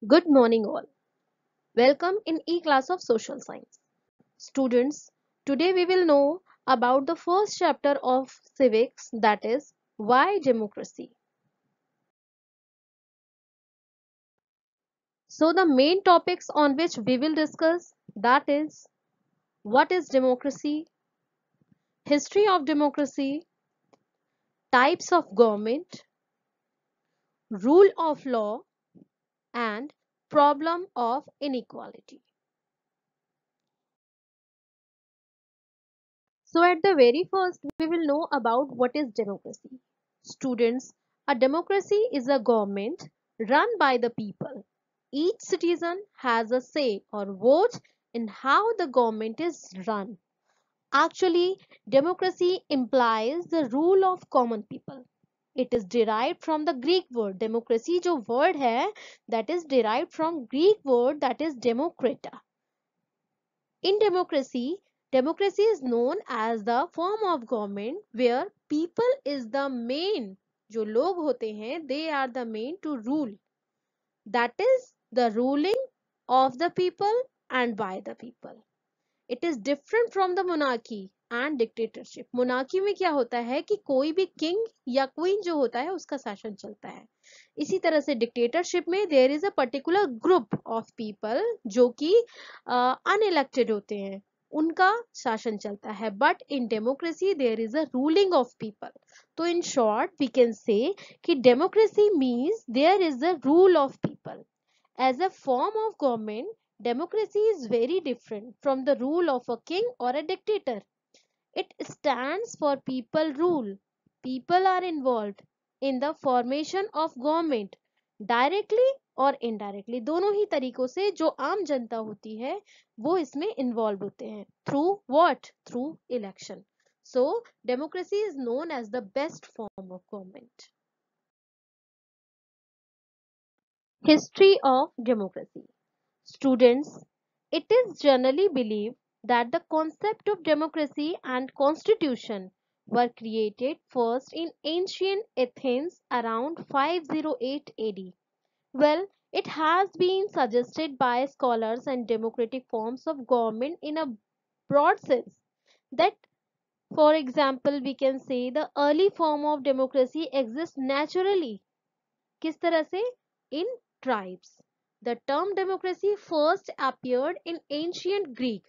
Good morning, all. Welcome in E-class of Social Science. Students, today we will know about the first chapter of civics, that is, why democracy. So the main topics on which we will discuss, that is, what is democracy, history of democracy, types of government, rule of law, and problem of inequality. So at the very first, we will know about what is democracy. Students, a democracy is a government run by the people. Each citizen has a say or vote in how the government is run. Actually, democracy implies the rule of common people. It is derived from the Greek word. Democracy जो word है, that is derived from Greek word that is demokrata. In democracy, democracy is known as the form of government where people is the main, जो लोग होते हैं, they are the main to rule. That is the ruling of the people and by the people. It is different from the monarchy and dictatorship. Monarchy में क्या होता है कि कोई भी king या queen जो होता है उसका शासन चलता है. इसी तरह से डिक्टेटरशिप में there is a particular group of people जो कि अनइलेक्टेड होते हैं, उनका शासन चलता है. But in democracy there is a ruling of people. तो in short we can say कि democracy means there is a rule of people. As a form of government, democracy is very different from the rule of a king or a dictator. It stands for people rule. People are involved in the formation of government directly और indirectly, दोनों ही तरीकों से जो आम जनता होती है वो इसमें इन्वॉल्व होते हैं. Through what? Through election. So democracy is known as the best form of government. History of democracy. Students, it is generally believed that the concept of democracy and constitution were created first in ancient Athens around 508 AD. Well, it has been suggested by scholars and democratic forms of government in a broad sense that, for example, we can say the early form of democracy exists naturally. किस तरह से? In tribes. The term democracy first appeared in ancient Greek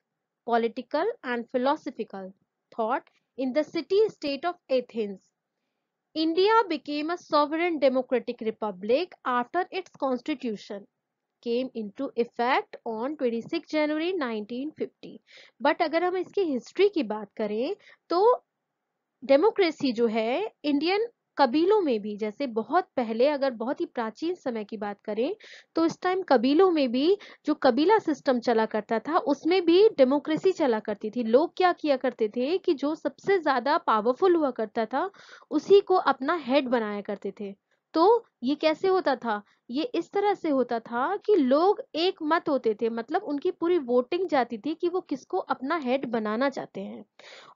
political and philosophical thought in the city-state of Athens. India became a sovereign democratic republic after its constitution came into effect on 26 January 1950. But अगर हम इसकी history की बात करें तो democracy जो है Indian कबीलों में भी, जैसे बहुत पहले अगर बहुत ही प्राचीन समय की बात करें तो इस टाइम कबीलों में भी जो कबीला सिस्टम चला करता था उसमें भी डेमोक्रेसी चला करती थी. लोग क्या किया करते थे कि जो सबसे ज्यादा पावरफुल हुआ करता था उसी को अपना हेड बनाया करते थे. तो ये कैसे होता था? ये इस तरह से होता था कि लोग एक मत होते थे, मतलब उनकी पूरी वोटिंग जाती थी कि वो किसको अपना हेड बनाना चाहते हैं.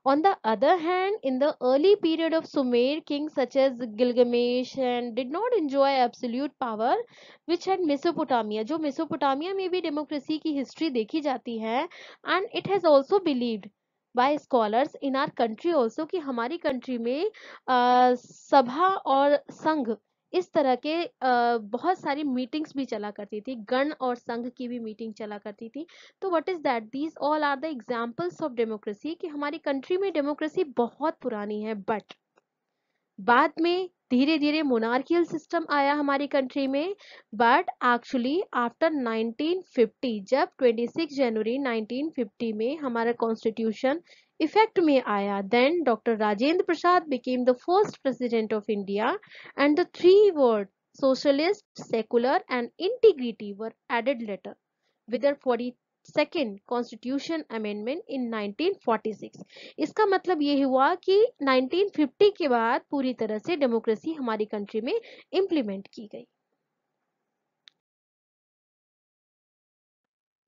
On the other hand, in the early period of Sumer, kings such as Gilgamesh and did not enjoy absolute power, which had Mesopotamia. जो मेसोपोटामिया में भी डेमोक्रेसी की हिस्ट्री देखी जाती है, and it has also believed by scholars in our country also कि हमारी country में सभा और संघ इस तरह के बहुत सारी मीटिंग्स भी चला करती थी, गण और संघ की भी मीटिंग चला करती थी. तो what is that? These all are the examples of democracy कि हमारी कंट्री में डेमोक्रेसी बहुत पुरानी है. बट बाद में धीरे धीरे मोनार्कियल सिस्टम आया हमारी कंट्री में. बट एक्चुअली आफ्टर 1950, जब 26 जनवरी 1950 में हमारा कॉन्स्टिट्यूशन इफेक्ट में आया, then doctor Rajendra Prasad became the first president of India and the three word socialist, secular and integrity were added later with the 42nd Constitution Amendment in 1946. इसका मतलब ये हुआ कि 1950 के बाद पूरी तरह से डेमोक्रेसी हमारी कंट्री में इम्प्लीमेंट की गई.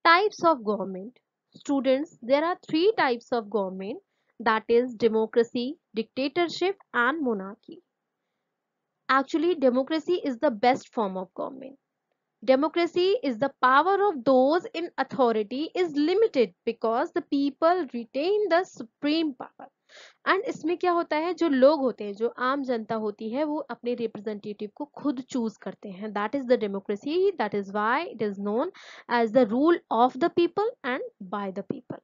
Types of government. Students, there are three types of government, that is democracy, dictatorship and monarchy. Actually, democracy is the best form of government. Democracy is the power of those in authority is limited because the people retain the supreme power. And इसमें क्या होता है, जो लोग होते हैं, जो आम जनता होती है, वो अपने रिप्रेजेंटेटिव को खुद चूज करते हैं. That is the democracy. That is why it is known as the rule of the people and by the people.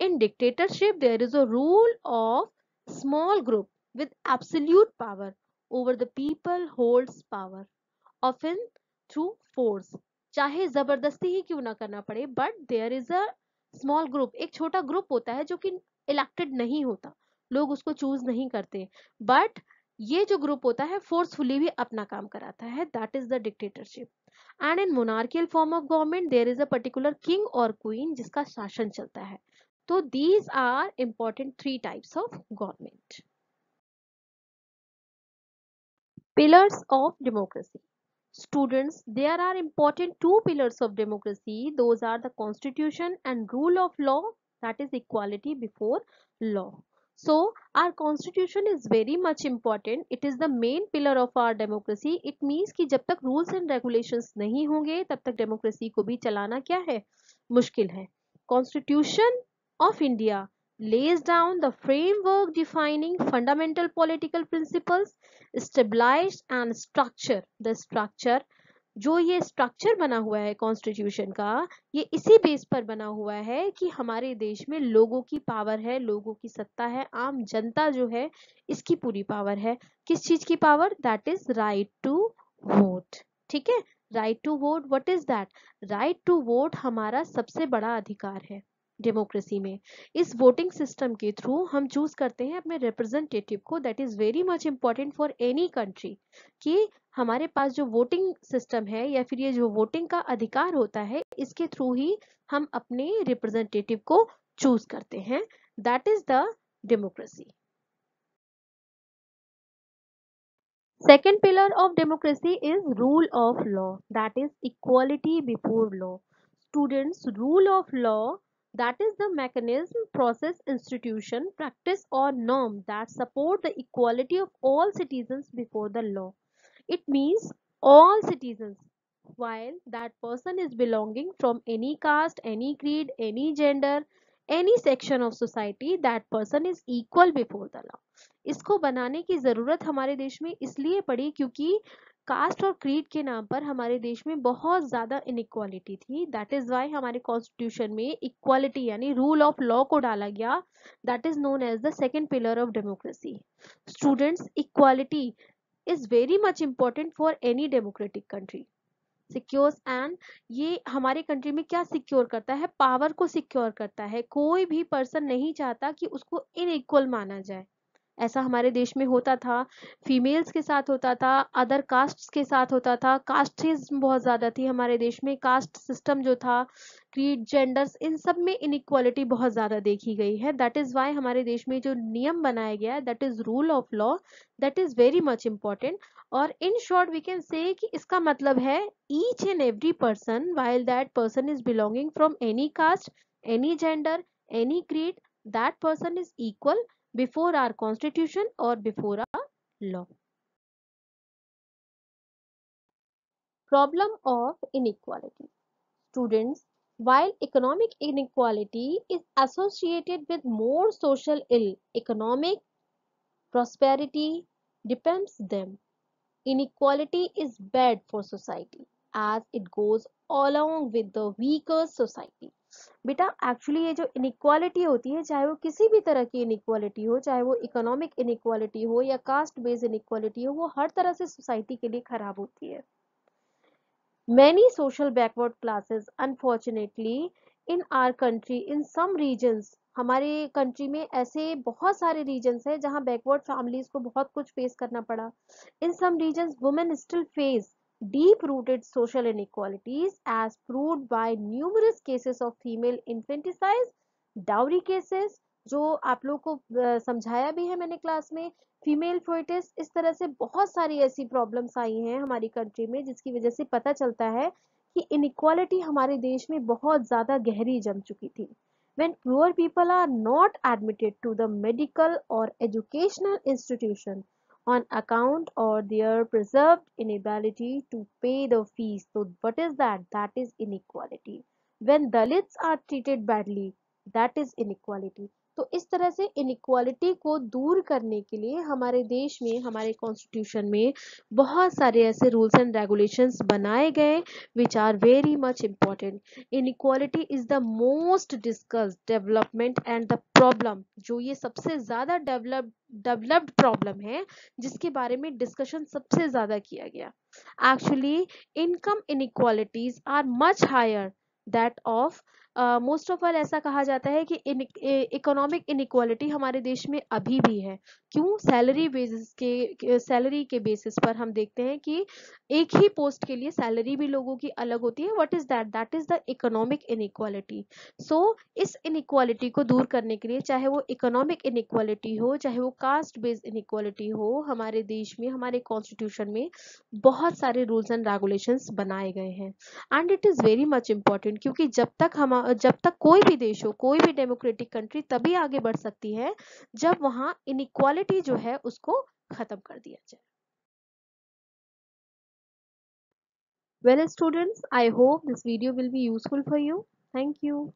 In dictatorship, there is a rule of small group with absolute power over the people holds power, often through force. चाहे जबरदस्ती ही क्यों ना करना पड़े, but there is a small group, एक छोटा group होता है जो कि इलेक्टेड नहीं होता, लोग उसको चूज नहीं करते, बट ये जो ग्रुप होता है फोर्सफुली भी अपना काम कराता है. That is the dictatorship. And in monarchial form of government there is a particular king और क्वीन जिसका शासन चलता है. तो these are important three types of government. Pillars of democracy. Students, there are important two pillars of democracy. Those are the constitution and rule of law, that is equality before law. So our constitution is very much important. It is the main pillar of our democracy. It means कि जब तक rules and regulations नहीं होंगे तब तक democracy को भी चलाना क्या है, मुश्किल है. Constitution of India lays down the framework defining fundamental political principles, stabilize and structure the structure. जो ये स्ट्रक्चर बना हुआ है कॉन्स्टिट्यूशन का, ये इसी बेस पर बना हुआ है कि हमारे देश में लोगों की पावर है, लोगों की सत्ता है, आम जनता जो है इसकी पूरी पावर है. किस चीज की power? That is right to vote. ठीक है, right to vote. What is that? Right to vote हमारा सबसे बड़ा अधिकार है डेमोक्रेसी में. इस वोटिंग सिस्टम के थ्रू हम चूज करते हैं अपने रिप्रेजेंटेटिव को. That is very much important for any country कि हमारे पास जो वोटिंग सिस्टम है या फिर ये जो वोटिंग का अधिकार होता है, इसके थ्रू ही हम अपने रिप्रेजेंटेटिव को चूज करते हैं. That is the democracy. Second pillar of democracy is rule of law, that is equality before law. Students, rule of law, that is the mechanism, process, institution, practice or norm that support the equality of all citizens before the law. It means all citizens, while that person is belonging from any caste, any creed, any gender, any section of society, that person is equal before the law. इसको बनाने की जरूरत हमारे देश में इसलिए पड़ी क्योंकि कास्ट और क्रीड के नाम पर हमारे देश में बहुत ज्यादा इनइक्वालिटी थी. दैट इज वाई हमारे कॉन्स्टिट्यूशन में इक्वालिटी यानी रूल ऑफ लॉ को डाला गया. That is known as the second pillar of democracy. Students, equality is very much important for any democratic country. Secures and ये हमारे कंट्री में क्या सिक्योर करता है? पावर को सिक्योर करता है. कोई भी पर्सन नहीं चाहता कि उसको इनइक्वल माना जाए. ऐसा हमारे देश में होता था, फीमेल्स के साथ होता था, अदर कास्ट्स के साथ होता था. कास्टिज्म बहुत ज्यादा थी हमारे देश में. कास्ट सिस्टम जो था, क्रीड, जेंडर्स, इन सब में इनइक्वालिटी बहुत ज्यादा देखी गई है. दैट इज वाई हमारे देश में जो नियम बनाया गया है, that is rule of law, that is very much important. और इन शॉर्ट वी कैन से कि इसका मतलब है each and every person, while that person is belonging from any caste, any gender, any creed, that person is equal before our constitution or before our law. Problem of inequality. Students, while economic inequality is associated with more social ill, economic prosperity depends them. Inequality is bad for society as it goes along with the weaker society. बेटा actually ये जो inequality होती है, चाहे वो किसी भी तरह की इनइक्वालिटी हो, चाहे वो इकोनॉमिक इनइक्वालिटी हो या कास्ट बेस्ड इनइक्वालिटी हो, वो हर तरह से सोसाइटी के लिए खराब होती है. Many social backward classes, unfortunately, in our country, in some regions, हमारे कंट्री में ऐसे बहुत सारे रीजन्स हैं जहां बैकवर्ड फैमिलीज को बहुत कुछ फेस करना पड़ा. In some regions, women still face deep-rooted social inequalities as proved by numerous cases of female infanticide, dowry cases, जो आप लोग को समझाया भी है मैंने क्लास में, फीमेल फोइटिस. इस तरह से बहुत सारी ऐसी प्रॉब्लम्स आई हैं हमारी कंट्री में जिसकी वजह से पता चलता है कि इनइक्वालिटी हमारे देश में बहुत ज्यादा गहरी जम चुकी थी. When poor people are not admitted to the medical or educational institution, on account or their preserved inability to pay the fees. So what is that? That is inequality. When Dalits are treated badly, that is inequality. तो इस तरह से inequality को दूर करने के लिए हमारे देश में, हमारे कॉन्स्टिट्यूशन में बहुत सारे ऐसे रूल्स एंड रेगुलेशंस बनाए गए which are very much important. Inequality is the most discussed development and the problem, जो ये सबसे ज्यादा डेवलप्ड प्रॉब्लम है जिसके बारे में डिस्कशन सबसे ज्यादा किया गया. Actually income inequalities are much higher that of most of all. ऐसा कहा जाता है कि इकोनॉमिक इनइक्वालिटी हमारे देश में अभी भी है. क्यों? सैलरी के बेसिस पर हम देखते हैं कि एक ही पोस्ट के लिए सैलरी भी लोगों की अलग होती है. What is that? That is the economic inequality. So इस इनइक्वालिटी को दूर करने के लिए, चाहे वो इकोनॉमिक इनइक्वालिटी हो, चाहे वो कास्ट बेस्ड इनइक्वालिटी हो, हमारे देश में, हमारे कॉन्स्टिट्यूशन में बहुत सारे रूल्स एंड रेगुलेशंस बनाए गए हैं. And it is very much important, क्योंकि जब तक कोई भी देश हो, कोई भी डेमोक्रेटिक कंट्री तभी आगे बढ़ सकती है जब वहाँ इनइक्वालिटी जो है उसको खत्म कर दिया जाए. Well, students, I hope this video will be useful for you. Thank you.